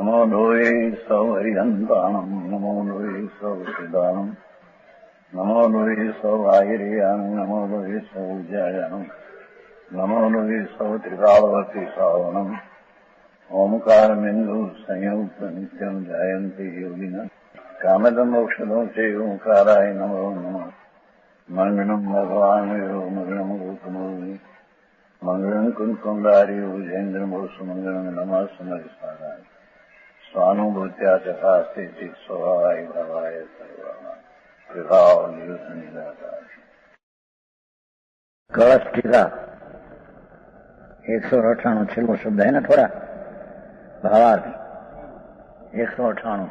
नमो लोये सौहरिहन्ताणम् नमो लोये सौहृदानम् नमो लोये सौभागिर्यानम् नमो लोये सौज्यायानम् नमो लोये सौत्रिकालवर्ति सावनम् ओंकारमिन्दु संयुक्त नित्यम् जायन्ति योगिनः कामदम् मोक्षदम् च ओंकाराय नमो नमः मंगलम् भगवान् विरो मंगलम् गौतमोनि मंगलम् कुंकुंडारि उजेन्द्रमोसु मंगलम् नमः समरिसाराय स्वानुभूत्या चकास्ते स्वभावाय भावाय सर्वाणां विभाव निदाकार कलश टीका 198 छेल्लो शब्द है ना थोड़ा भावार्थ 198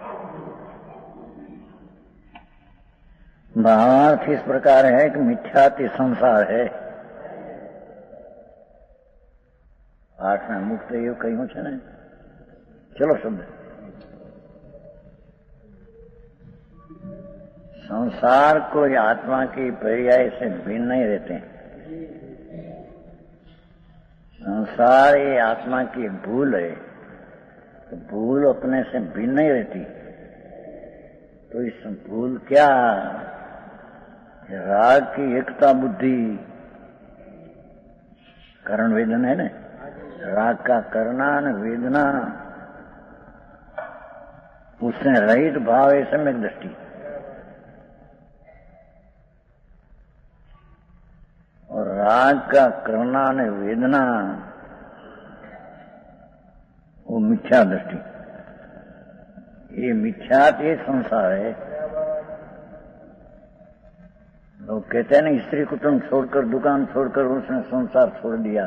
भावार्थ इस प्रकार है कि मिथ्याति संसार है। पाठ में मुक्त એવું કહ્યું છે ને ચલો શબ્દ संसार कोई आत्मा की पर्याय से भिन्न नहीं रहते। संसार ये आत्मा की भूल है, तो भूल अपने से भिन्न नहीं रहती। तो इस भूल क्या राग की एकता बुद्धि करण वेदन है ना, राग का करना न वेदना उससे रहित भाव है सम्यक दृष्टि। और राग का करना न वेदना वो मिथ्या दृष्टि। ये मिथ्यात ये संसार है। लोग कहते हैं ना स्त्री कुटुंब छोड़कर दुकान छोड़कर उसने संसार छोड़ दिया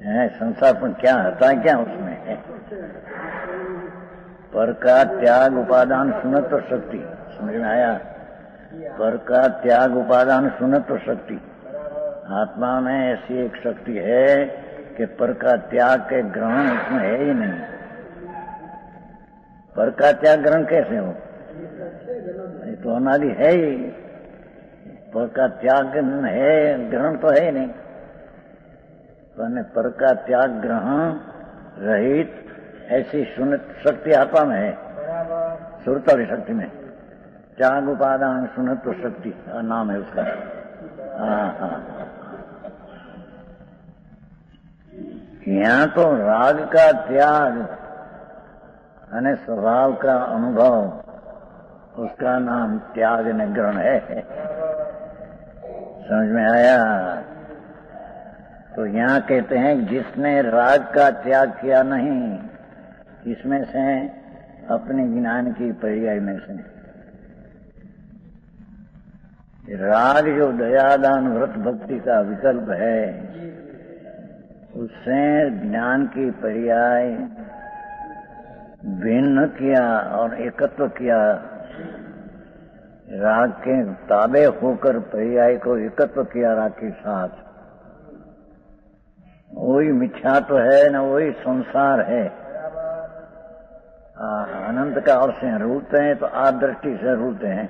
है। संसार पर क्या होता है, क्या उसमें है? पर का त्याग उपादान सुनत शक्ति, समझ में आया? पर का त्याग उपादान सुनत शक्ति। आत्मा में ऐसी एक शक्ति है कि पर का त्याग के ग्रहण उसमें है ही नहीं। पर का त्याग ग्रहण कैसे हो? ये तो अनादि है ही। पर का त्याग है, ग्रहण तो है ही नहीं। पर का त्याग ग्रहण रहित ऐसी सुनत शक्ति आत्मा में है। सुरत वाली शक्ति में त्याग उपादान सुनत शक्ति नाम है उसका। यहाँ तो राग का त्याग अने स्वभाव का अनुभव, उसका नाम त्याग ने ग्रहण है। समझ में आया? तो यहाँ कहते हैं जिसने राग का त्याग किया नहीं, इसमें से अपने ज्ञान की पर्याय में से राग जो दयादान व्रत भक्ति का विकल्प है, उससे ज्ञान की पर्याय भिन्न किया और एकत्व किया। राग के ताबे होकर पर्याय को एकत्व किया राग के साथ, वही मिथ्या तो है न वही संसार है। अनंत काल से रूलते हैं तो आ दृष्टि से रूलते हैं।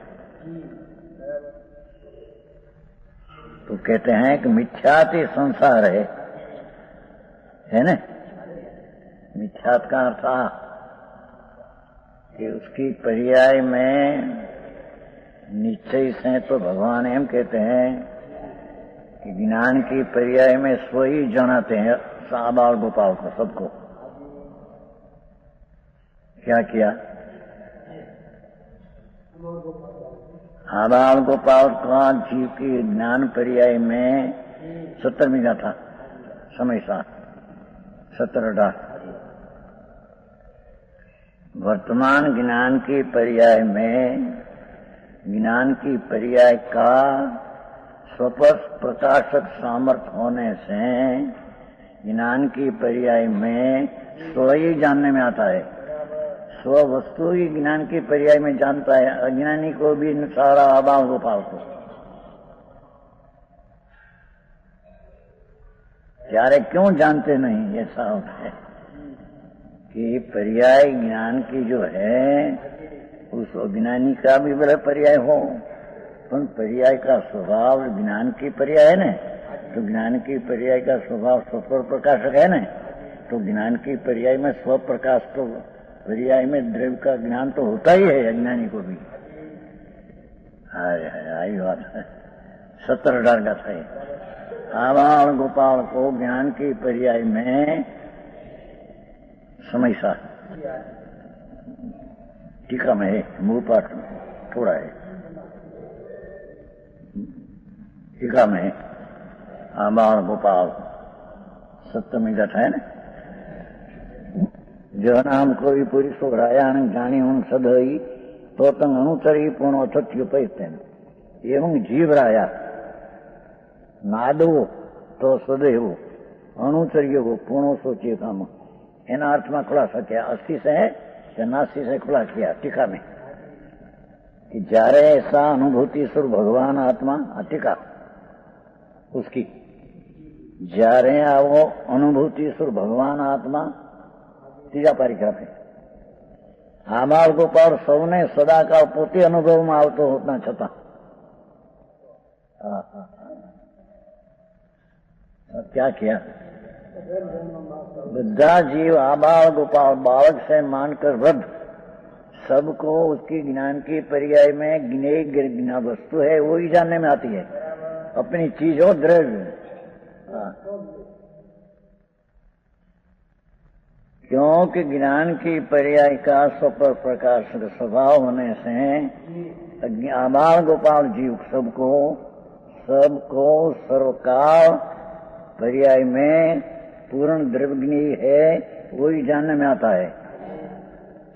तो कहते हैं कि मिथ्याति संसार है ना। मिथ्यात का अर्थ कि उसकी पर्याय में निश्चय से तो भगवान एम कहते हैं कि ज्ञान की पर्याय में स्व ही जनाते हैं साबाल गोपाल को, सबको। क्या किया? आबाल गोपाल का जीव की ज्ञान पर्याय में 70 गाथा समय साथ 17 वर्तमान ज्ञान की पर्याय में ज्ञान की पर्याय का स्वपस प्रकाशक सामर्थ्य होने से ज्ञान की पर्याय में स्व ही जानने में आता है। स्व वस्तु ही ज्ञान की पर्याय में जानता है। अज्ञानी को भी सारा अभाव गोपाल को। त्यारे क्यों जानते नहीं? ऐसा होता है कि पर्याय ज्ञान की जो है उस अज्ञानी का भी बड़ा पर्याय हो, पर पर्याय का स्वभाव ज्ञान की पर्याय है ना। तो ज्ञान की पर्याय का स्वभाव स्वपर प्रकाशक है ना, तो ज्ञान की पर्याय में स्व प्रकाश, तो पर्याय में द्रव्य का ज्ञान तो होता ही है अज्ञानी को भी। आई बात है, 17 का था। आबाल गोपाल को ज्ञान की पर्याय में समैसा टीका में है, मूल पाठ में थोड़ा है, टीका में है। आबाल गोपाल सप्तमी घट है ना। जो नाम कोई पुरुष रायान जानी उन सदई तो तंग अनुचरी पूर्ण अथत्य पैतेन एवं जीव राया नादवो तो सदैव अणुचर्य हो पूर्णो सोचिए काम। एना अर्थ में खुलासा किया 80 से है या 89 से खुला किया टीका में कि जारे ऐसा अनुभूति सुर भगवान आत्मा टीका उसकी जारे आवो अनुभूति सुर भगवान आत्मा तीजा परिग्रह है। आबाल गोपाल सौने सदाकाल पोते अनुभव में आवतो होता छता क्या किया? बद्धा जीव आबाल गोपाल बालक से मानकर वृद्ध सबको उसकी ज्ञान की पर्याय में गिने वस्तु है वो ही जानने में आती है, अपनी चीज हो द्रव्य। क्योंकि ज्ञान की पर्याय का स्वपर प्रकाश स्वभाव होने से आबाल गोपाल जीव सबको सर्वकाल पर्याय में पूर्ण द्रव्यग्नि है वो ही जानने में आता है।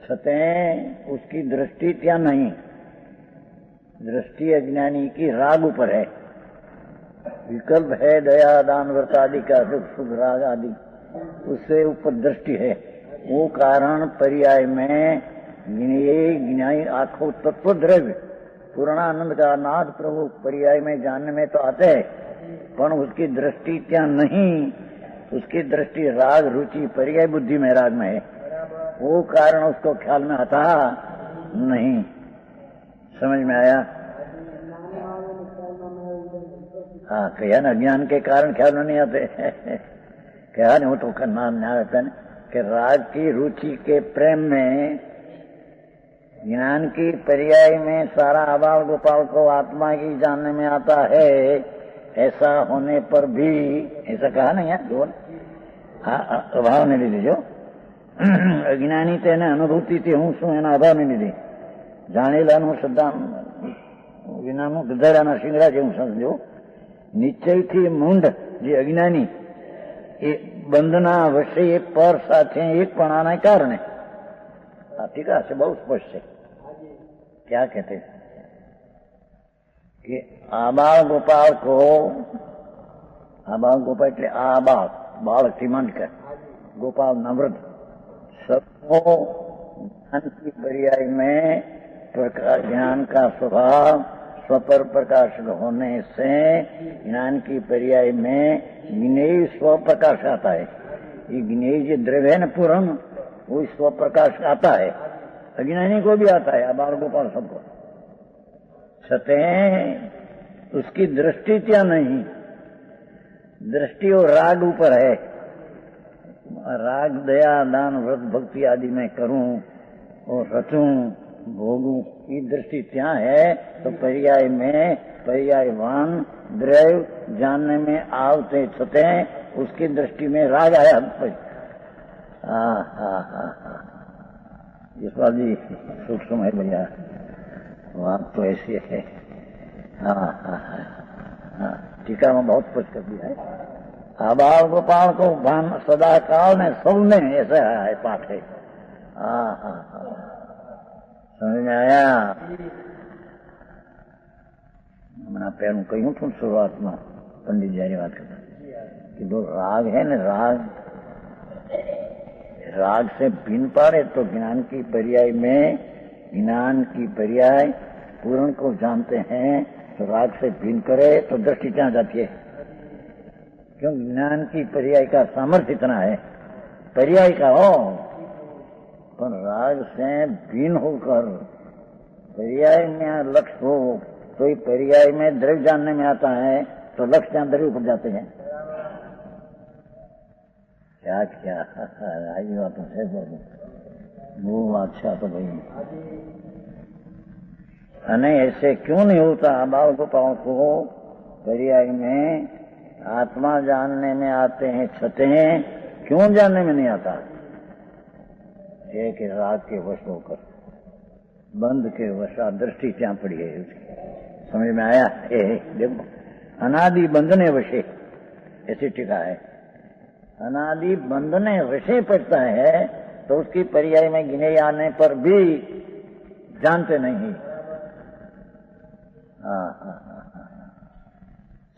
सतें उसकी दृष्टि क्या नहीं, दृष्टि अज्ञानी की राग ऊपर है, विकल्प है दया दान व्रत आदि का सुख राग आदि, उससे ऊपर दृष्टि है। वो कारण पर्याय में गिनाई आंखों तत्व द्रव्य पूर्णानंद का नाथ प्रभु पर्याय में जानने में तो आते हैं, पर उसकी दृष्टि क्या नहीं, उसकी दृष्टि राग रुचि पर्याय बुद्धि में राग में है, वो कारण उसको ख्याल में आता नहीं। समझ में आया? हाँ कहा ना ज्ञान के कारण ख्याल में नहीं आते कहा नहीं, वो तो करना न्याय कि राग की रुचि के प्रेम में ज्ञान की पर्याय में सारा आबाल गोपाल को आत्मा की जानने में आता है। ऐसा होने पर भी ऐसा कहा नहीं है दोन अभाव ने लीधे जो अज्ञानी तेने अनुभूति थी हूँ शू एना अभाव ने लीधी जाणेलाનું સદા વિનાનું ગધારાના શિંગડા જેવું સમજો। નિશ્ચયથી મૂંઢ જે અજ્ઞાની એ બંધના વશે પર સાથે એકપણાના કારણે टीका से बहुत स्पष्ट है। क्या कहते हैं कि आबाल गोपाल को आबाल गोपाल એટલે आबाल बालक થી માંડकर गोपाल नवृद्ध सबको ज्ञान की पर्याय में ज्ञान का स्वभाव स्वपर प्रकाश होने से ज्ञान की पर्याय में ज्ञेय स्व प्रकाश आता है। ये ज्ञेय जो द्रव्य है न पूर्ण वो स्व प्रकाश आता है, अज्ञानी को भी आता है, आबाल गोपाल सबको। सतें उसकी दृष्टि क्या नहीं, दृष्टि और राग ऊपर है। राग दया दान व्रत भक्ति आदि में करूं और रचूं भोगूं की दृष्टि क्या है तो पर्याय में पर्यायवान द्रव्य जानने में आवते सतें उसकी दृष्टि में राग आया। इस बात भी सूक्ष्म है भैया, बात तो ऐसी है। टीका में बहुत कुछ कर दिया है। आबाल गोपाल को भान सदा काल ने सबने ऐसा है पाठ है। समझ में आया? मैं पहलू कहूँ थू शुरुआत में पंडित जी बात करता कि दो राग है न, राग से भिन्न पारे तो ज्ञान की पर्याय में ज्ञान की पर्याय पूर्ण को जानते हैं तो राग से भिन्न करे तो दृष्टि क्या जाती है? क्यों ज्ञान की पर्याय का सामर्थ्य इतना है, पर्याय का हो पर राग से भिन्न होकर पर्याय में लक्ष्य हो तो ये पर्याय में द्रव्य जानने में आता है तो लक्ष्य जहां द्रव्य पर जाते हैं। क्या किया आई बातों से वो अच्छा तो भाई नहीं ऐसे क्यों नहीं होता। अभाव गोपाओं को पर्याय में आत्मा जानने में आते हैं छते हैं, क्यों जानने में नहीं आता। एक राग के वश होकर बंद के वशा दृष्टि क्या पड़ी है उसकी, समझ में आया। देखो अनादि बंधने वशे ऐसी टीका है। अनादि बंधने वशे पड़ता है तो उसकी पर्याय में गिने आने पर भी जानते नहीं।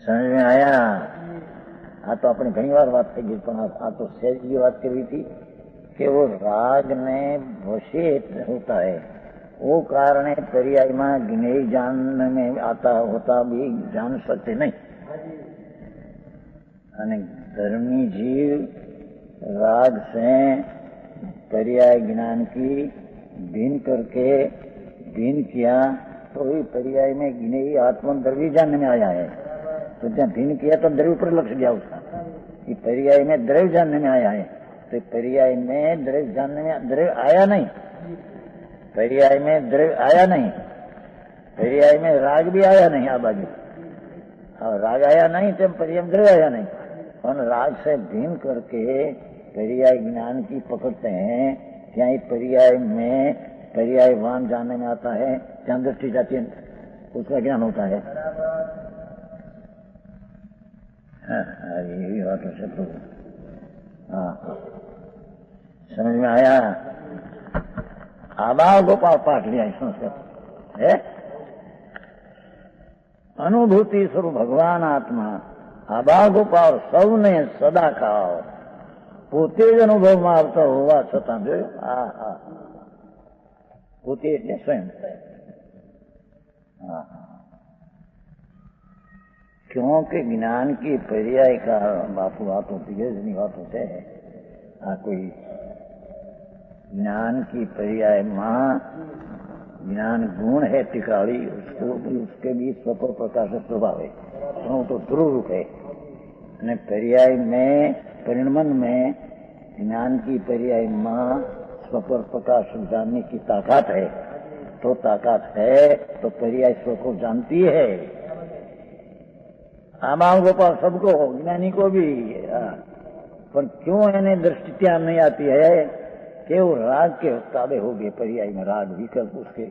समझ में आया। तो अपनी घनी बार बात कही तो सहज की बात करी थी कि वो राग में वशे होता है, वो कारण पर्याय में गिने जानने में आता होता भी जान सकते नहीं। धर्मी जीव राग से पर्याय ज्ञान की भिन्न करके भिन्न किया तो ही पर्याय में गिने ही आत्मा द्रव्य जानने में आया है। तो जब भिन्न किया तो द्रव्य पर लक्ष्य गया उसका कि पर्याय में द्रव्य जानने में आया है। तो पर्याय में द्रव्य जानने में द्रव्य आया नहीं, पर्याय में द्रव्य आया नहीं, पर्याय में राग भी आया नहीं। आ बाजू और राग आया नहीं तो पर्याय में द्रव्य आया नहीं। और राग से भिन्न करके पर्याय ज्ञान की पकड़ते हैं, क्या पर्याय में पर्यायवान जानने में आता है, जहां दृष्टि जाती है उसका ज्ञान होता है। यही बात है सब। समझ में आया। अभाव गोपाल पाठ लिया संस्कृत है। अनुभूति स्वरूप भगवान आत्मा अभाव गोपाल सबने सदा खाओ પોતે જ અનુભવમાં આવતા હોવા છતાં જોયું પોતે એટલે સ્વયં। क्योंकि ज्ञान की पर्याय का बातों दिग्गजनी बातों से कोई ज्ञान की पर्याय मां ज्ञान गुण है टिकाड़ी, उसको भी उसके भी स्वपर प्रकाश स्वभाव है, तो ध्रुव रूप है। पर्याय में परिणमन में ज्ञान की पर्याय मां स्वपर प्रकाश जानने की ताकत है, तो ताकत है तो पर्याय स्व को जानती है। अभाव गोपाल सबको ज्ञानी को भी, पर क्यों इन्हें दृष्टि ध्यान नहीं आती है कि वो राग के ताबे हो गए। पर्याय में राग विकल्प उसके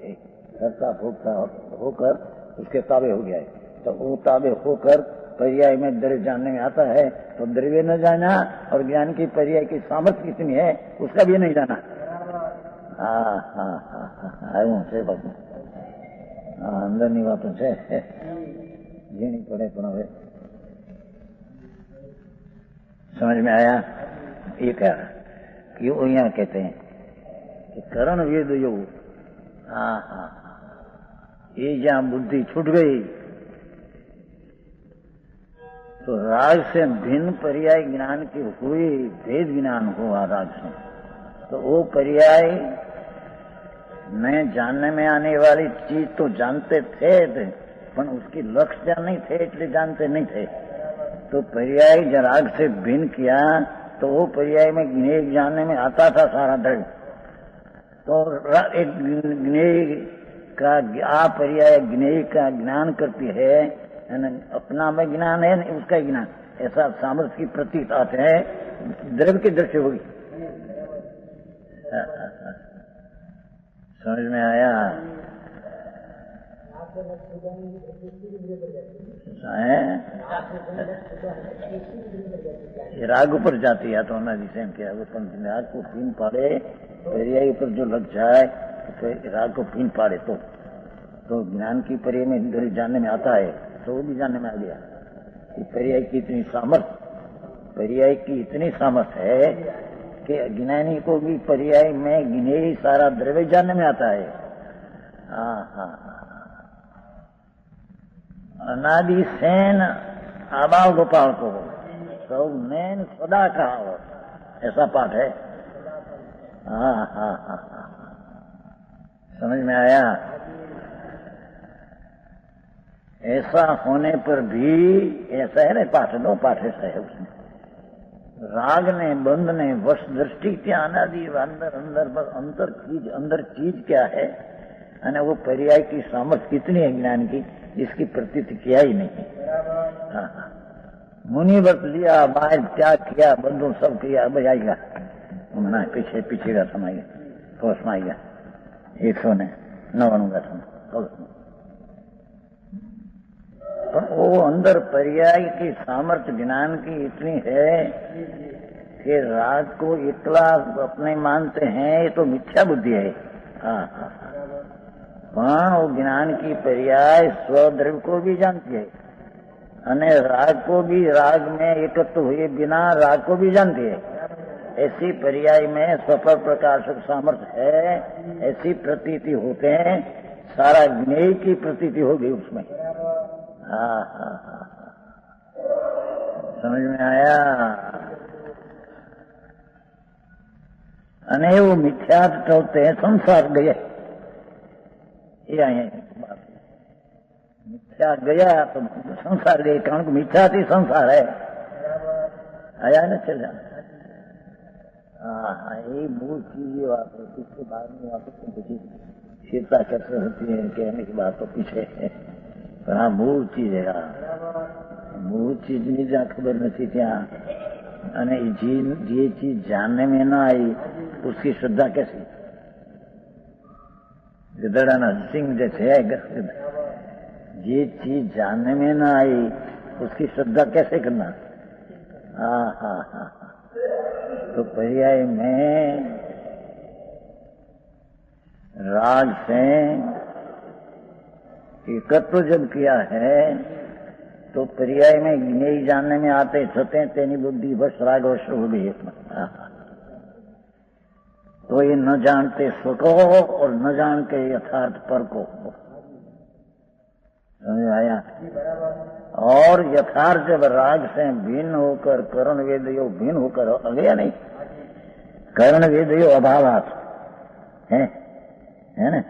करता भोगता होकर उसके ताबे हो गया है, तो वो ताबे होकर पर्याय में द्रव्य जानने में आता है तो द्रव्य न जाना और ज्ञान की पर्याय की सामर्थ्य कितनी है उसका भी नहीं जाना। से अंदर बातों से जीनी पड़े पण समझ में आया। ये क्या क्यों यहाँ कहते हैं कि करण वेद योग, ये जहाँ बुद्धि छूट गई तो राग से भिन्न पर्याय ज्ञान की हुई, भेद ज्ञान हुआ राग से, तो वो पर्याय में जानने में आने वाली चीज तो जानते थे पर उसकी लक्ष्य नहीं थे इसलिए जानते नहीं थे। तो पर्याय जब राग से भिन्न किया तो वो पर्याय में ज्ञेय जानने में आता था सारा द्रव्य। तो एक ज्ञेय का पर्याय ज्ञेय का ज्ञान करती है, अपना में ज्ञान है उसका ज्ञान, ऐसा सामर्थ्य की प्रतीत आते हैं द्रव्य की दृष्टि होगी। समझ में आया। राग ऊपर जाती है तो जिसे क्या राग को पीन पाड़े पर्याय ऊपर जो लग जाए तो राग को पीन पाड़े तो ज्ञान की पर्याय में इंद्र जानने में आता है, तो वो भी जानने में आ गया कि पर्याय की इतनी सामर्थ्य, पर्याय की इतनी सामर्थ्य है कि अज्ञानी को भी पर्याय में गिने ही सारा द्रव्य जानने में आता है। अनादि सेन अभाव गोपाल को सब नैन सदा कहा, ऐसा पाठ है। समझ में आया। ऐसा होने पर भी ऐसा है ना पाठ, दो पाठ ऐसा है उसमें। राग ने बंध ने वश दृष्टि ત્યાં अनादि अंदर अंदर अंदर चीज क्या है અને वो पर्याय की सामर्थ्य कितनी है ज्ञान की, इसकी प्रतीति किया ही नहीं। मुनि व्रत लिया, बाहर त्याग किया, बंधु सब किया, अब आएगा मना पीछे पीछे का समय कोष में आएगा 199 का समय। पर वो अंदर पर्याय की सामर्थ्य ज्ञान की इतनी है कि राग को इकला अपने मानते हैं, ये तो मिथ्या बुद्धि है। પણ वो ज्ञान की पर्याय स्वद्रव्य को भी जानती है અને राग को भी, राग में एकत्व हुए बिना राग को भी जानती है। ऐसी पर्याय में स्वपर प्रकाशक सामर्थ्य है, ऐसी प्रतीति होते हैं, सारा ज्ञेय की प्रतीति होगी उसमें। समझ में आया? અને वो मिथ्या होते हैं, संसार गए, ये आए बात। मिथ्या गया तो संसार गए, कारण को मिथ्या थी संसार है, आया ना चल जाना। ये मूल चीज ये बात है, इसके बाद में वापस कुछ शीतला कैसे होती है कहने की बात तो पीछे है, पर हाँ मूल चीज है। मूल चीज ની જ્યાં ખબર નથી ત્યાં, અને જે ચીજ જાણને में ना आई उसकी श्रद्धा कैसी? गदड़ाना सिंह जैसे है, ये चीज जानने में ना आई उसकी श्रद्धा कैसे करना? तो पर्याय में राग से एकत्व जब किया है तो पर्याय में ज्ञेय जानने में आते छते तेनी बुद्धि बस राग वश हो गई। तो ये न जानते स्व को और न जान के यथार्थ पर को, समझ आया? और यथार्थ जब राग से भिन्न होकर करण वेदयो भिन्न होकर आ गया नहीं, करण वेदयो अभावात है ना,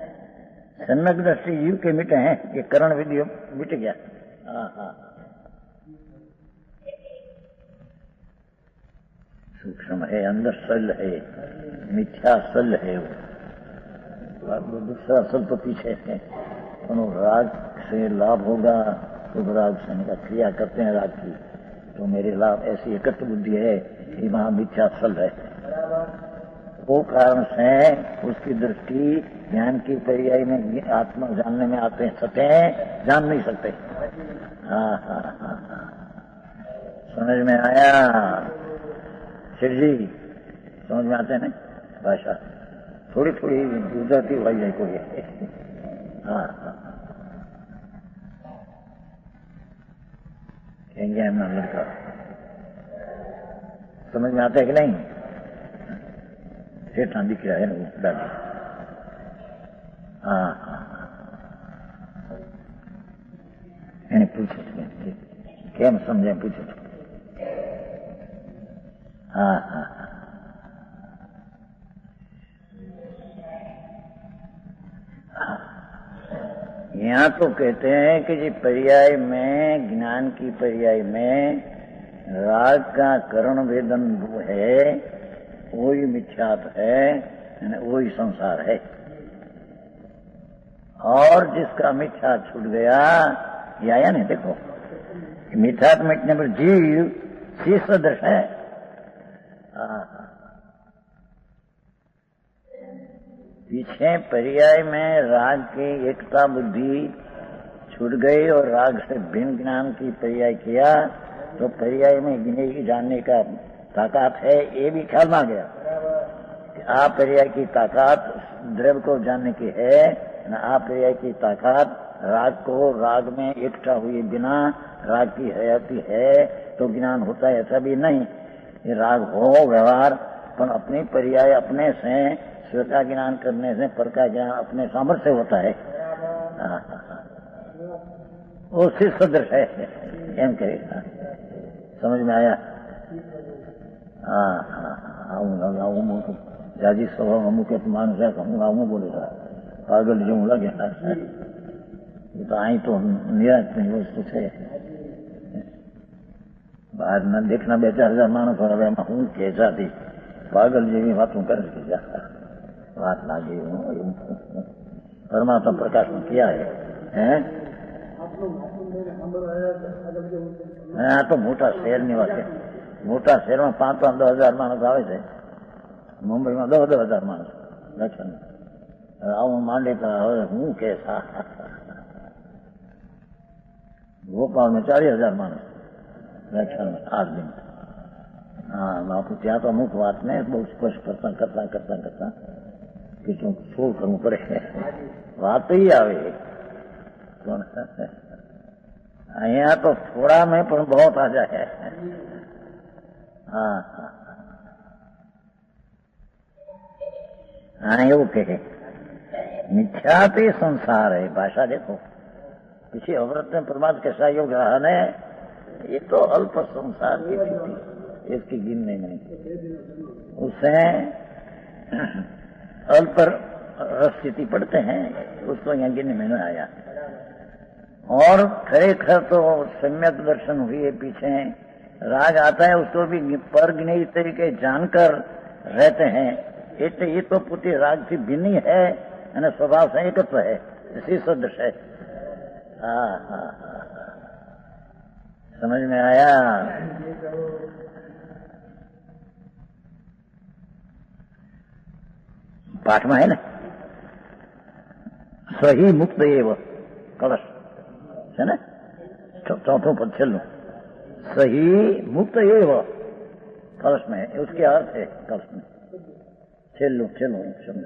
सन्नक दृष्टि जीव के मिटे हैं, ये करण वेदयो मिट गया। सूक्ष्म है, अंदर सल है, मिथ्या सल है, वो दूसरा सल तो पीछे है। राग से लाभ होगा तो राग से का क्रिया करते हैं राग की, तो मेरे लाभ ऐसी एकत्र बुद्धि है, ये वहां मिथ्या सल है। वो कारण से उसकी दृष्टि ज्ञान की पर्याय में आत्मा जानने में आते हैं, सते हैं, जान नहीं सकते। समझ में आया? शिव जी समझ में आते हैं ना भाषा, थोड़ी थोड़ी गुजराती भाई है कोई। कहेंगे हम लड़का, समझ में आता है कि नहीं? सेठा दिख रहा है ना वो दादी। એને પૂછે કેમ સમજે પૂછે? यहाँ तो कहते हैं कि जी पर्याय में, ज्ञान की पर्याय में राग का करण वेदन है, वही मिथ्यात है, वही संसार है। और जिसका मिथ्या छूट गया, ये आया नहीं, देखो मिथ्यात मिटने पर जीव शीर्ष सदृश है। पीछे पर्याय में राग की एकता बुद्धि छूट गई और राग से भिन्न ज्ञान की पर्याय किया, तो पर्याय में ज्ञेय जानने का ताकत है, ये भी ख्याल में आ गया कि आप पर्याय की ताकत द्रव्य को जानने की है, न आप पर्याय की ताकत राग को राग में एकता हुए बिना राग की हयाती है तो ज्ञान होता है, ऐसा भी नहीं। ये राग हो व्यवहार, पर अपनी पर्याय अपने से स्वता ज्ञान करने से पर का ज्ञान अपने सामर्थ्य होता है। वो सिर्फ सदृश है, एम करेगा। समझ में आया? आऊंगा जाजी स्वभाव अमुक मानुष है, कहूँगा आऊँ बोलेगा पागल जो लगे। ये तो आई तो निराश नहीं वस्तु है, બહાર ના દેખના 2-4 હજાર માણસો હવે એમાં હું કે જાતી પાગલ જેવી વાતું કરે છે વાત લાગી પરમાત્મા પ્રકાશ में किया है આ તો મોટા શહેરની વાત છે મોટા શહેરમાં 5-10 હજાર માણસ આવે છે મુંબઈમાં 10 હજાર માણસ દર્શન આવું માંડે તો હવે હું કે भोपाल में 40,000 मानस व्याख्यान में 8 दिन हाँ बापू ત્યાં તો અમુક વાતને બહુ સ્પષ્ટ કરતા કે શું કરવું પડે વાત આવે અહીંયા તો થોડા में પણ बहुत आ जाए हाँ हाँ એવું કે मिथ्याते संसार है भाषा देखो किसी अवरत में परमात्मा कैसा योग रहा है ये तो अल्प संसार की स्थिति इसकी गिनने नहीं उससे अल्प स्थिति पढ़ते हैं उसको यहाँ गिनने में नहीं आया और खरेखर तो सम्यक दर्शन हुए पीछे राग आता है उसको भी पर गिने तरीके जानकर रहते हैं ये तो पूरी राग से भिन्न है स्वभाव से एकत्व है इसी सदृश है हाँ हाँ समझ में आया पाठ में है ना सही मुक्त एव कलश है ना चौथों पद छेलू सही मुक्त एव कलश में उसके अर्थ है कलश में छेलू शब्द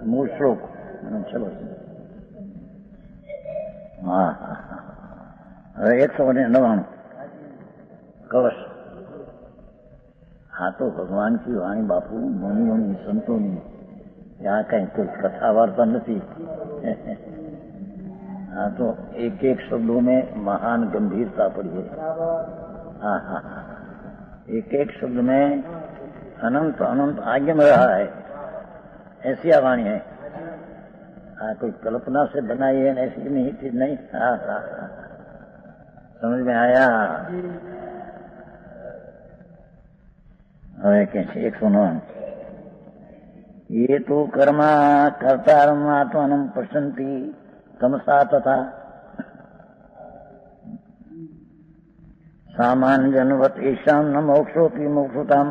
मूल श्लोक चलो हाँ હવે 199 कलश हाँ तो भगवान की वाणी बापू मुनियों ની संतों ની यहाँ कहीं कोई कथा वार्ता नहीं हाँ तो एक शब्दों में महान गंभीरता पड़ी है हाँ हाँ एक शब्द में अनंत आगे में रहा है ऐसी वाणी है हाँ कोई कल्पना से बनाई है ऐसी नहीं चीज नहीं हाँ हाँ समझ में आया હવે कैसे 109 ये तो कर्मा कर्तारमात्मनं पश्यन्ति तमसा तथा सामान्य जनवत ईशान न मोक्षोपि मोक्षुताम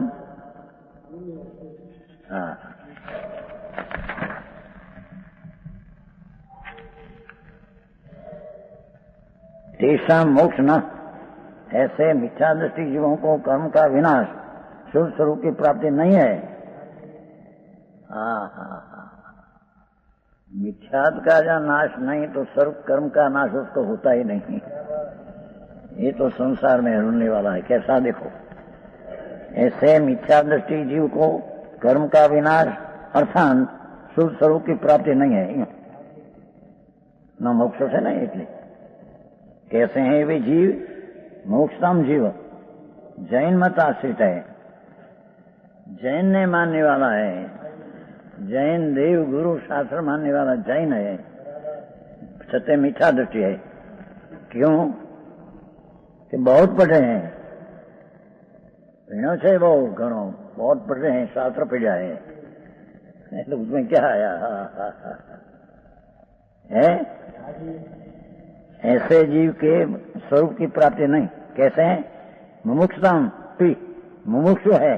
हाँ तेषा मोक्ष न ऐसे मिथ्या दृष्टि जीवों को कर्म का विनाश शुद्ध स्वरूप की प्राप्ति नहीं है मिथ्यात का जो नाश नहीं तो सर्व कर्म का नाश उसको होता ही नहीं ये तो संसार में होने वाला है कैसा देखो ऐसे मिथ्या दृष्टि जीव को कर्म का विनाश अर्थात शुद्ध स्वरूप की प्राप्ति नहीं है न मोक्ष से नहीं इसलिए कैसे हैं वे जीव मोक्षतम जीव जैन मत आश्रित है जैन ने मानने वाला है जैन देव गुरु शास्त्र मानने वाला जैन है सत्य मिथ्या दृष्टि है क्यों कि बहुत पढ़े हैं पढ़ो से वो घणो बहुत पढ़े हैं शास्त्र पढ़ा है तो उसमें क्या आया है ऐसे जीव के स्वरूप की प्राप्ति नहीं कैसे है मुमुक्षुताम मुमुक्षु है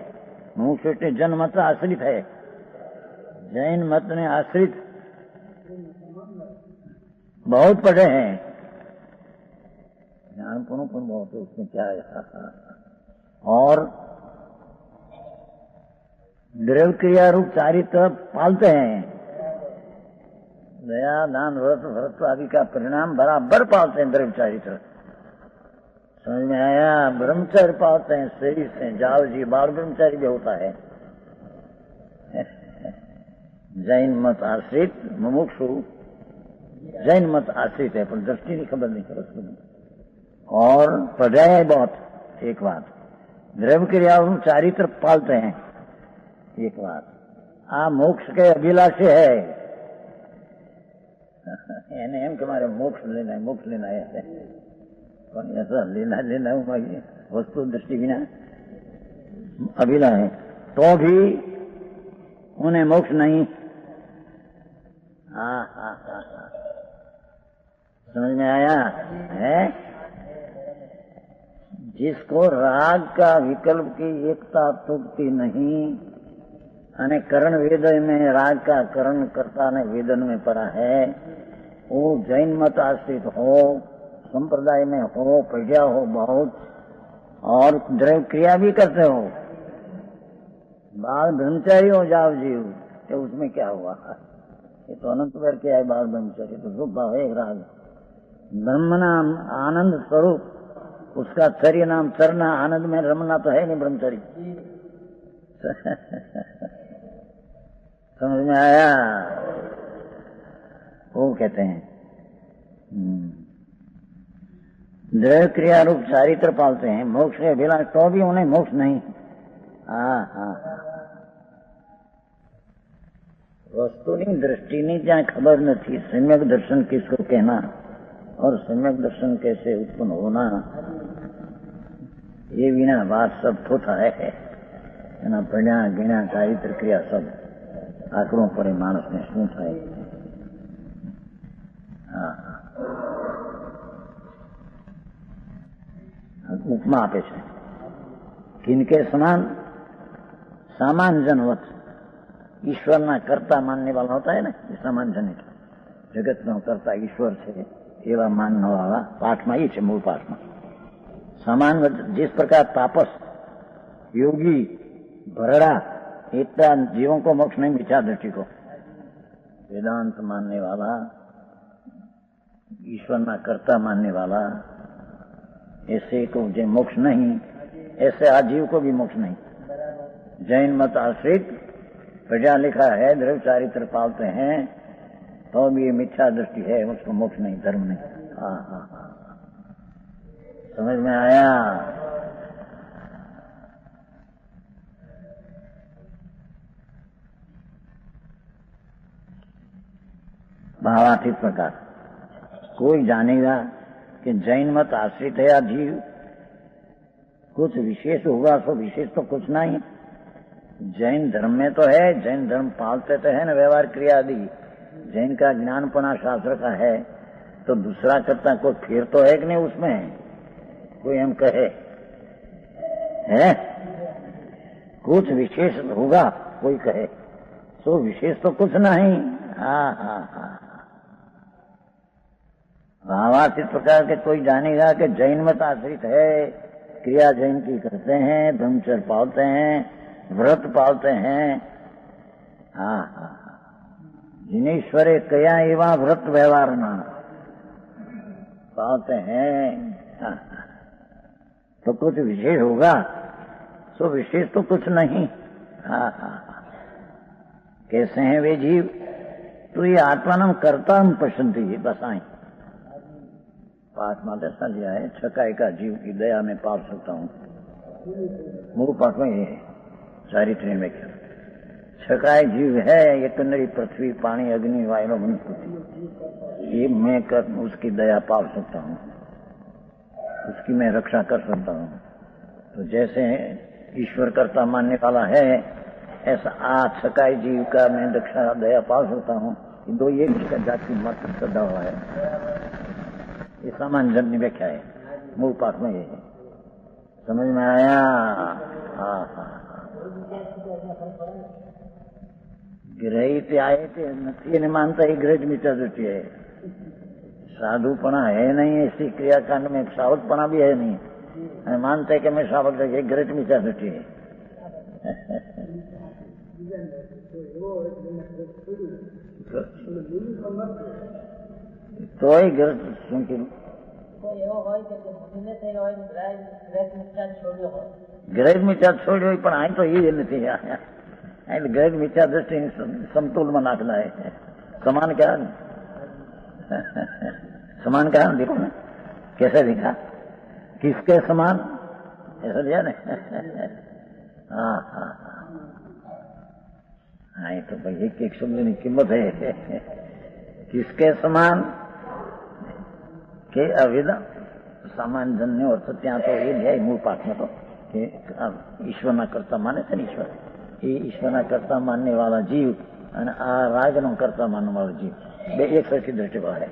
मुमुक्षु जन्म मत आश्रित है जैन मत ने आश्रित बहुत पढ़े हैं ज्ञानपुणों पर बहुत है उसमें क्या है और द्रव्य क्रिया रूप चारित्र पालते हैं दया दान व्रत भरत आदि का परिणाम बराबर पालते हैं द्रव्य चारित्र समझ में आया ब्रह्मचर्य पालते हैं शरीर से जाल जी बाल ब्रह्मचारी भी होता है जैन मत आश्रित मुमुक्षु जैन मत आश्रित है पर दृष्टि की खबर नहीं कर और पढ़ाया है बहुत एक बात द्रव्य क्रिया चारित्र पालते हैं एक बात मोक्ष के अभिलाषी है એને એમ કે મારે મોક્ષ લેना है પણ ऐसा लेना लेना वस्तु दृष्टि बिना अभिला है तो भी उन्हें मोक्ष नहीं। हाँ हाँ हाँ हाँ, समझ में आया है? जिसको राग का विकल्प की एकता तुकती नहीं અને करण वेद में राग का करण करता ने वेदन में पड़ा है, वो जैन मत आश्रित हो, संप्रदाय में हो, प्रजा हो बहुत, और द्रव्य क्रिया भी करते हो, बाल ब्रह्मचारी हो जाओ जीव, तो उसमें क्या हुआ? ये तो अनंत बार क्या है बाल ब्रह्मचारी? तो रूप भाव है राग। ब्रह्म नाम आनंद स्वरूप, उसका चर्य नाम चरना, आनंद में रमना तो है नहीं ब्रह्मचारी। समझ में आया? वो कहते हैं द्रव्य क्रिया रूप चारित्र पालते हैं, मोक्ष के अभिलाष तो भी उन्हें मोक्ष नहीं। हाँ हाँ हाँ, वस्तुની दृष्टिની ત્યાં खबर નથી सम्यक दर्शन किसको कहना और सम्यक दर्शन कैसे उत्पन्न होना, ये बिना बात सब थोथा है। એના પ્રણ્યા ગીણા ચારિત્ર ક્રિયા सब આકરો પડે માણસને શું થાય? હા, ઉપમા આપે છે किनके समान सामान्य जनवत ईश्वरना कर्ता मानने वाला होता है ना, सामान्य जन जगत नो कर्ता ईश्वर છે એવા માનવા વાળા પાઠમાં એ છે, મૂળ પાઠમાં समान जिस प्रकार तापस योगी भरड़ा इतना जीवों को मोक्ष नहीं, मिथ्या दृष्टि को वेदांत मानने वाला, ईश्वर ना कर्ता मानने वाला, ऐसे को जो मोक्ष नहीं, ऐसे आजीव को भी मोक्ष नहीं। जैन मत आश्रित प्रजा लिखा है द्रव्य चारित्र पालते हैं तो भी ये मिथ्या दृष्टि है, उसको मोक्ष नहीं, धर्म नहीं। हाँ हाँ हाँ, समझ में आया? भावार्थ इस प्रकार कोई जानेगा कि जैन मत आश्रित है या जीव, कुछ विशेष होगा सो विशेष तो कुछ नहीं। जैन धर्म में तो है, जैन धर्म पालते तो है न व्यवहार क्रिया आदि, जैन का ज्ञानपना शास्त्र का है, तो दूसरा करता कोई फिर तो है कि नहीं उसमें? कोई हम कहे है कुछ विशेष होगा, कोई कहे सो विशेष तो कुछ नहीं। हाँ हाँ हाँ, भावार्थ इस प्रकार के कोई जानेगा कि जैन मत आश्रित है, क्रिया जैन की करते हैं, ब्रह्मचर्य पालते हैं, व्रत पालते हैं। हाँ हाँ, जिनेश्वरे कया एवं व्रत व्यवहार ना पालते हैं। हाँ, तो कुछ विशेष होगा, सो विशेष तो कुछ नहीं। हाँ हाँ, कैसे हैं वे जीव? तो ये आत्मा नाम करता हम पसंद है, बस आई पाठ में ऐसा लिया है, छकाई का जीव की दया में पाल सकता हूँ। मूल पाठ में ये है, चारित्र में क्या छकाई जीव है, ये कंदरी पृथ्वी पानी अग्नि वायु वनस्पति, ये मैं कर उसकी दया पाल सकता हूँ, उसकी मैं रक्षा कर सकता हूँ। तो जैसे ईश्वर कर्ता मानने वाला है, ऐसा आज छकाई जीव का मैं रक्षा दया पाल सकता हूँ। दो एक जाति मत श्रद्धा हुआ है, ये सामान्य जन की व्याख्या है, मूल पाठ में ये है। समझ में आया? हाँ हाँ, ग्रहित आए थे नहीं मानता, ही ग्रहित मिथ्या दृष्टि है। साधुपना है नहीं, ऐसी क्रियाकांड में सावधपना भी है नहीं, मानते है कि मैं सावध रखे, ग्रहित मिथ्या दृष्टि है। तो ही ग्रहित सुनती ग्रहित मिथ्या छोड़ो, पण आई तो ये नहीं, ग्रहित मिथ्या दृष्टि समतुल में नाखना है। समान क्या समान क्या देखो ना, कैसे दिखा, किसके समान ऐसा दिया ना। हाँ हाँ हाँ, ये तो भाई एक शब्द की कीमत है। किसके समान के अविदा सामान्य जन ने अर्थ ત્યાં તો એ લે મૂળ પાઠમાં તો કે ઈશ્વરના કરતા માને છે ને ઈશ્વર, એ ઈશ્વરના કરતા માનને વાળા જીવ અને આ રાગનો કરતા માનવા વાળો જીવ બે એક સરખી દ્રષ્ટિ બહાર.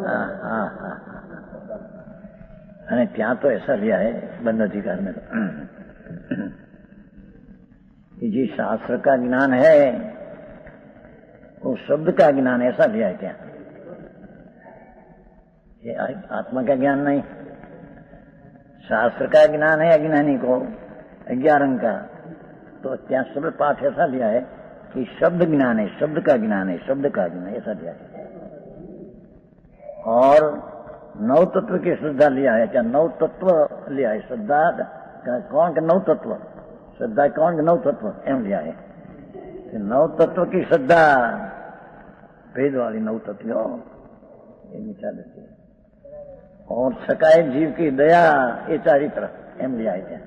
हाँ हाँ हाँ अरे क्या तो ऐसा लिया है बंद अधिकार में कि जी शास्त्र का ज्ञान है वो शब्द का ज्ञान ऐसा लिया है क्या? ये आत्मा का ज्ञान नहीं, शास्त्र का ज्ञान है अज्ञानी को 11 का, तो क्या शब्द पाठ ऐसा लिया है कि शब्द ज्ञान है, शब्द का ज्ञान है, शब्द का ज्ञान ऐसा लिया है. और नौ तत्व की श्रद्धा लिया है क्या? नौ तत्व लिया है श्रद्धा कौन के नौ तत्व, श्रद्धा कौन के नौ तत्व एम लिया है. नौ तत्व की श्रद्धा भेद वाली नौ तत्व ये विचार देती है. और छकाए जीव की दया ये चारित्र एम लिया है क्या?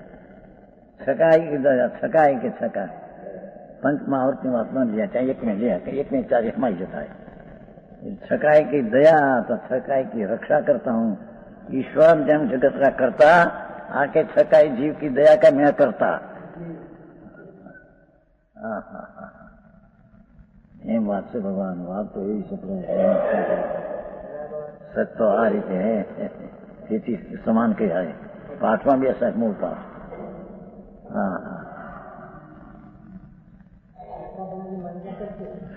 छकाई की दया, छकाई के छका पंच महावर्ती महात्मा लिया चाहे एक में लिया, एक में चार हमारी जता है. छकाई की दया तो छकाई की रक्षा करता हूँ. ईश्वर जन जगत का करता आके छकाई जीव की दया का मैं करता. हाँ हाँ हाँ एम बात से भगवान बात तो यही सपने सच तो आ रही है स्थिति समान के है पाठ में भी ऐसा मूल पाठ. हाँ हाँ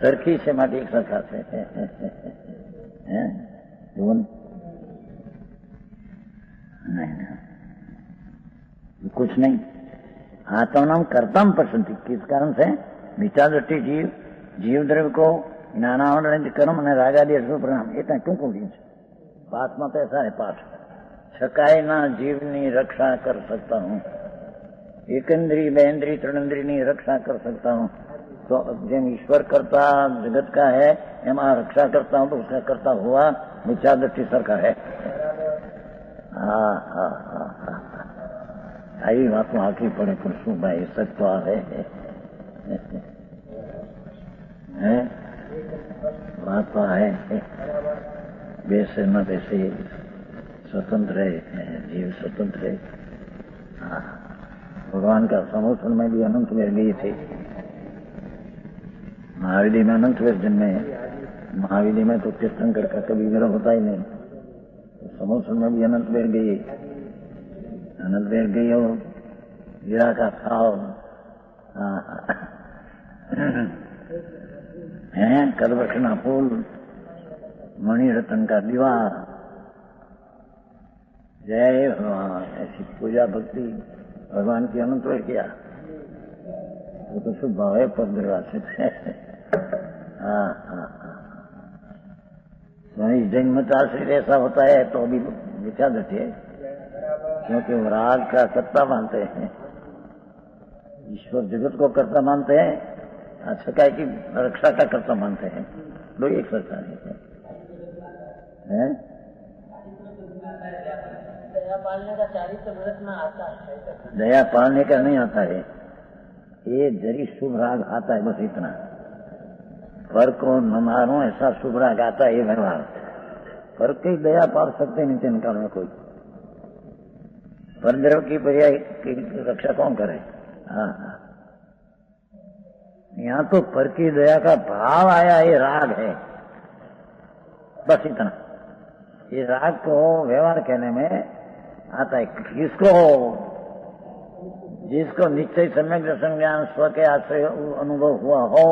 सरखी से माटी एक सरखा से नहीं कुछ नहीं. आत्मा नाम कर्तम पसंदी किस कारण से? विचार दृष्टि जीव जीव द्रव्य को ज्ञानावरण कर्म અને રાગાદી પરિણામ એટલે ટૂંકું છે. પાઠમાં તો ऐसा है पाठ छकायना जीवनी रक्षा कर सकता हूँ, एक इंद्री बे इंद्री त्रिनेंद्री की रक्षा कर सकता हूँ. तो जेम ईश्वर करता जगत का है एम रक्षा करता हूँ तो उसका करता हुआ विचार दृष्टि सरकार है. हाँ हाँ हाँ हाँ आई बात में आखिरी पड़े पर शू भाई सत्य है बात तो है वैसे न वैसे स्वतंत्र है जीव स्वतंत्र है. हाँ भगवान का समोसन में भी अनंत वेर गई थी. महावीर में अनंत वेर जन्मे, महावीर में तो तीर्थंकर का कभी मेरा होता ही नहीं. तो समोसन में भी अनंत वेर गई, अनंत वेर गई और हीरा का खाओ है कलवक्षना फूल मणि रतन का दीवार. जय भगवान ऐसी पूजा भक्ति भगवान की अनंत वेर किया वो तो शुभ भाव है पदवासित है. हाँ हाँ हाँ जैन मत आश्रित ऐसा होता है तो अभी विचार रखिए क्योंकि वो राग का सत्ता मानते हैं, ईश्वर जगत को कर्ता मानते हैं, छकाई की रक्षा का कर्ता मानते हैं. दो एक सरकार है. दया पालने का चारित्र व्रत में आता है, दया पालने का नहीं आता है. ये जरी शुभ राग आता है बस इतना. पर को न मारो ऐसा शुभ राग आता है ये व्यवहार. पर कई दया पाल सकते नहीं इनका में कोई. परद्रव की पर्याय की रक्षा कौन करे? हाँ हाँ यहाँ तो पर की दया का भाव आया ये राग है बस इतना. ये राग को व्यवहार कहने में आता है. जिसको निश्चय सम्यक दर्शन ज्ञान स्व के आश्रय अनुभव हुआ हो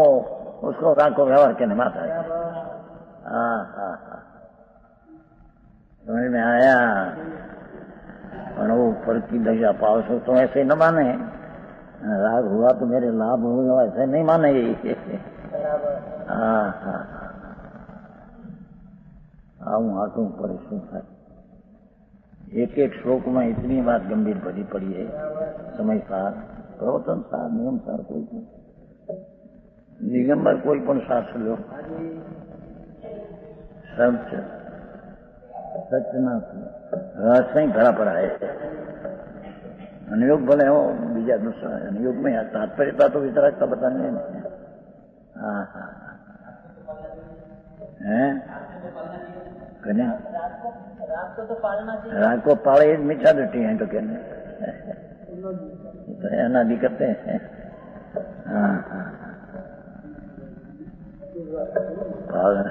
उसको राग को व्यवहार कहने में आता है. हाँ हाँ हाँ समझ में आया. और वो फल की दया पाओ तो ऐसे न माने राग हुआ तो मेरे लाभ हुआ ऐसे नहीं माने. हाँ हाँ आऊँ हाथों पर शू था. एक एक श्लोक में इतनी बात गंभीर भरी पड़ी है. समय सार प्रवचन सार नियम सार कोई दिगंबर कोई पण शास्त्र लो सब सचना रहस्य भरा पड़ा है. अनुयोग भले हो बीजा दूसरा अनुयोग में तात्पर्यता तो वितरागता बताने है. हाँ हाँ है राग को तो पालना चाहिए। राग को पाले मीठा दृष्टि है तो कहने तो अनादि करते हैं। हाँ हाँ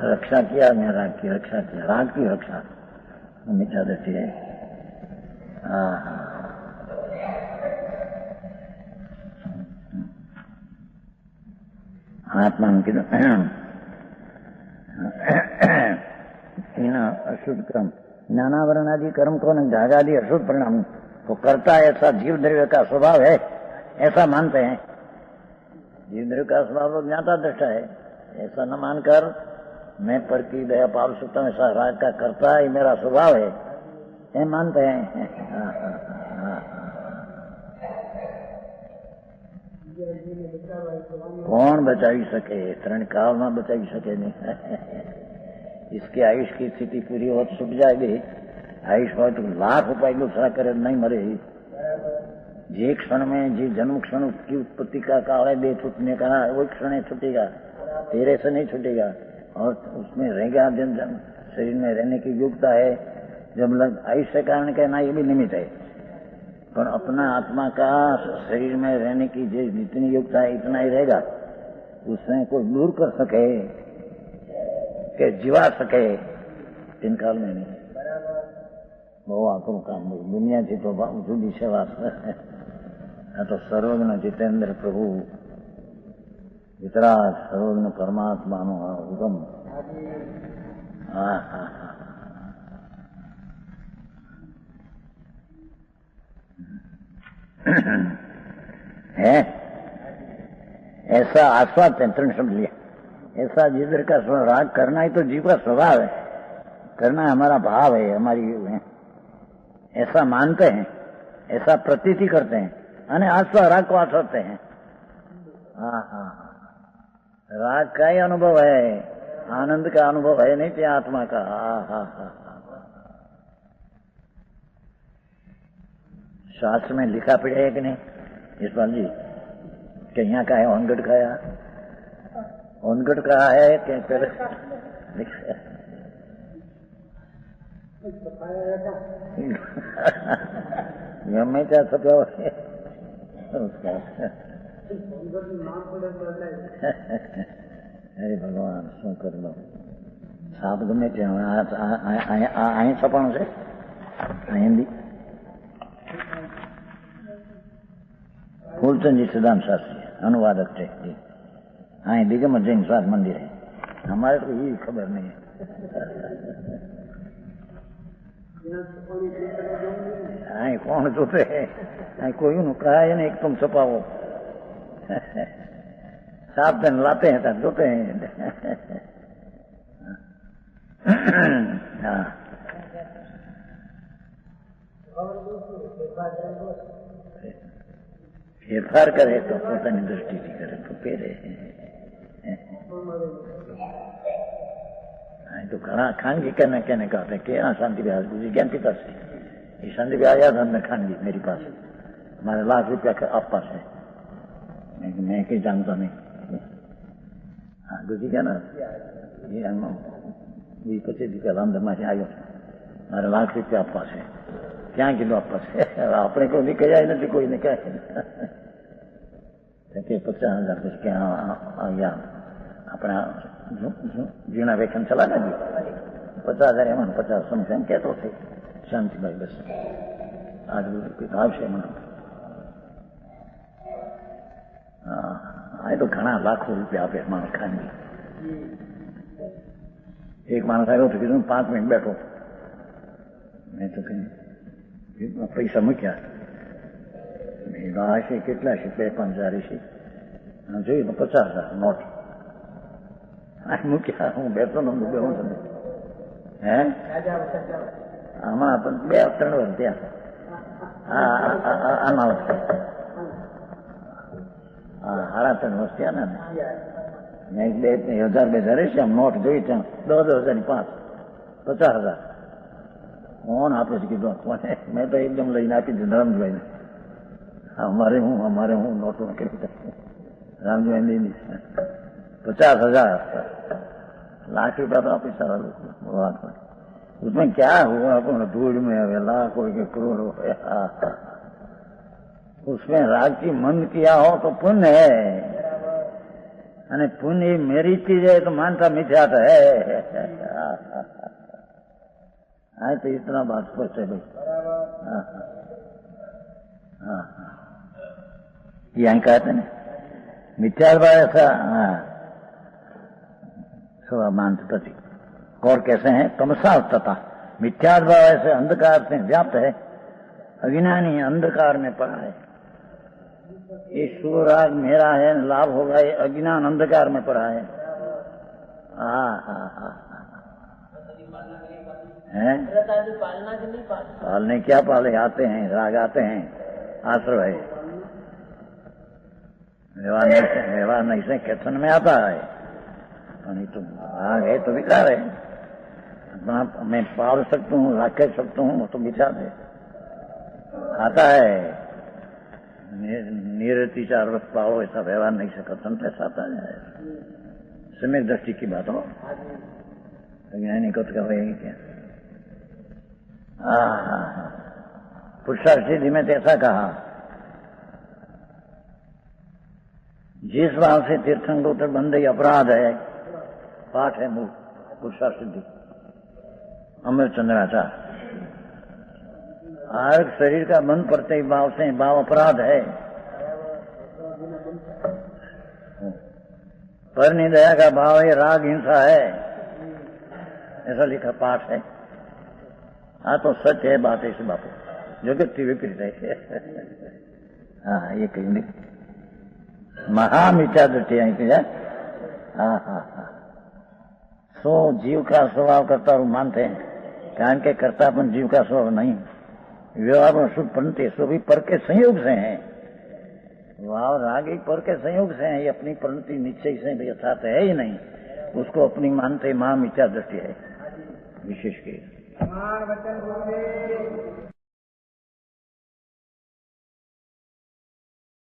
रक्षा किया, मैं राग की रक्षा किया, राग की रक्षा मीठा दृष्टि है। हाँ हाँ आत्मा अशुद्ध कर्म ज्ञानावरण आदि कर्म को जागादि अशुद्ध परिणाम को करता है, ऐसा जीव द्रव्य का स्वभाव है, ऐसा मानते हैं। जीव द्रव्य का स्वभाव तो ज्ञाता दृष्टा है, ऐसा न मानकर मैं पर की दया पाल सकता हूँ, ऐसा राग का करता है मेरा स्वभाव है, ये मानते हैं। कौन बचाई सके, तरण काल में बचाई सके नहीं। इसकी आयुष की स्थिति पूरी हो तो छूट जाएगी, आयुष हो तो लाख रुपए दूसरा करे नहीं मरे। जे क्षण में जी जन्म क्षण की उत्पत्ति का काल है, दे छूटने का वो क्षण छूटेगा, तेरे से नहीं छूटेगा और उसमें रहेगा दिन शरीर में रहने की योग्यता है। जब आयुष के कारण कहना ये भी निमित्त है, पर अपना आत्मा का शरीर में रहने की जितनी योग्यता है इतना ही रहेगा, उसमें कोई दूर कर सके के जीवा सके तीन काल में नहीं। बहु आखिर काम दुनिया थी तो जुदी सेवा तो सर्वज्ञ जितेंद्र प्रभु वितराग सर्वज्ञ परमात्मा नो हुकम। हाँ हाँ हाँ है ऐसा आस्वाद तंत्र समझ लिया। ऐसा जिधर का राग करना ही तो जीव का स्वभाव है, करना हमारा भाव है, हमारी है। ऐसा मानते हैं, ऐसा प्रतीति करते हैं, अने आस्वाद राग को आस्वादते हैं। हाँ हाँ राग का ही अनुभव है, आनंद का अनुभव है नहीं त्या आत्मा का। हाँ हाँ हाँ शास्त्र में लिखा पड़ा है कि नहीं यशपाल जी कि यहाँ का है ओनगढ़ का है, ओनगढ़ का है कि पहले मैं क्या छपा उसका अरे भगवान शू कर लो साफ गमे अँ छपाणु है हिंदी फूलचंद जी सिद्धांत शास्त्री अनुवादक थे जी। हाँ दिगंबर जैन स्वाद मंदिर है, हमारे तो ये खबर नहीं है। हाँ कौन छुपे है, कोई नु कहा है नहीं तुम छुपाओ साफ दिन लाते हैं तक छुपे हैं। हाँ फेरफार करे तो પોતાની દ્રષ્ટિથી કરે તો પહેરે। तो घना खानगी कहने कहते हैं कि हाँ शांति विहार गुजरी ज्ञान के पास है, ये शांति विहार याद हमने खानगी मेरी पास हमारे लाख रुपया का आप पास है, मैं कहीं जानता नहीं। हाँ गुजरी क्या ना ये हम 20-25 रुपया रामधर्मा से आयो मारे लाख रुपया आप पास है, क्या किलो आप पास है अपने को नहीं कहा नहीं कोई नहीं कहा 50,000 कुछ क्या अपना जीना वेतन चला ना जी 50,000 एम 50 समथिंग कहते थे शांति भाई बस आज आवश्य मना तो घना लाखों रुपया आपे मानस खानगी। एक मानस आयो तो कीधु 5 मिनट बैठो, मैं तो कहीं पैसा मूक्या હશે કેટલા છે 2-5 હજાર છે જોયું ને 50,000 નોટ મૂક્યા હું બેઠો ને હું હે આમાં પણ 2-3 વર્ષ ત્યાં આમાં સાડા 3 વર્ષ ત્યાં ને મેં 1,000-2,000 છે આમ નોટ જોઈ ત્યાં 10,000 5 50,000 કોણ આપે છે કીધું મેં તો એકદમ લઈને આપી દીધું ધરમભાઈને हमारे हूँ नोटों के राम जी नहीं 50,000 लाख रुपया तो आप पैसा उसमें क्या हुआ? अपन धूल में वेला कोई के क्रोध हो गया। उसमें राग की मन किया हो तो पुण्य है, अने पुण्य मेरी चीज है तो मानता मिथ्या तो है। हाँ तो इतना बात स्पष्ट है भाई। हाँ यहाँ कहते ना मिथ्या ऐसा। हाँ सब मानते प्रति और कैसे हैं? तमसा तथा मिथ्या भाव ऐसे अंधकार से व्याप्त है, अज्ञानी अंधकार में पड़ा है। ये सुराग मेरा है, लाभ होगा, ये अज्ञान अंधकार में पड़ा है। पालने क्या पाले? आते हैं राग, आते हैं, आश्रय है, व्यवहार नहीं से कथन में आता है। नहीं तो राग है तो विकार है। अपना मैं पाल सकता हूँ, रख सकता हूँ, वो तो विचार है। आता है निरति 4 वर्ष पाओ, ऐसा व्यवहार नहीं से कथन पैसा आता है। समय दृष्टि की बात हो, ज्ञानी को तो कहेगी क्या? पुरुषार्थ सिद्धि में ऐसा कहा, जिस भाव से तीर्थंकर बंदे अपराध है, पाठ है मूल पुरुषार्थ सिद्धि अमृत चंद्राचार्य। आर्ग शरीर का मन पड़ते ही भाव से भाव अपराध है, पर निदया का भाव है, राग हिंसा है, ऐसा लिखा पाठ है। हाँ तो सच है बात ऐसी बापू, जो कि विपरीत है। हाँ ये कहेंगे महामिथ्या दृष्टि है। हाँ हाँ हाँ सो जीव का स्वभाव करता और मानते हैं, कारण के कर्तापन जीव का स्वभाव नहीं। व्यवहार में शुद्ध पंते सो भी पर के संयोग से हैं। भाव राग एक पर के संयोग से है, ये अपनी परिणति निश्चय से यथार्थ है ही नहीं, उसको अपनी मानते महामिथ्या दृष्टि है विशेष के।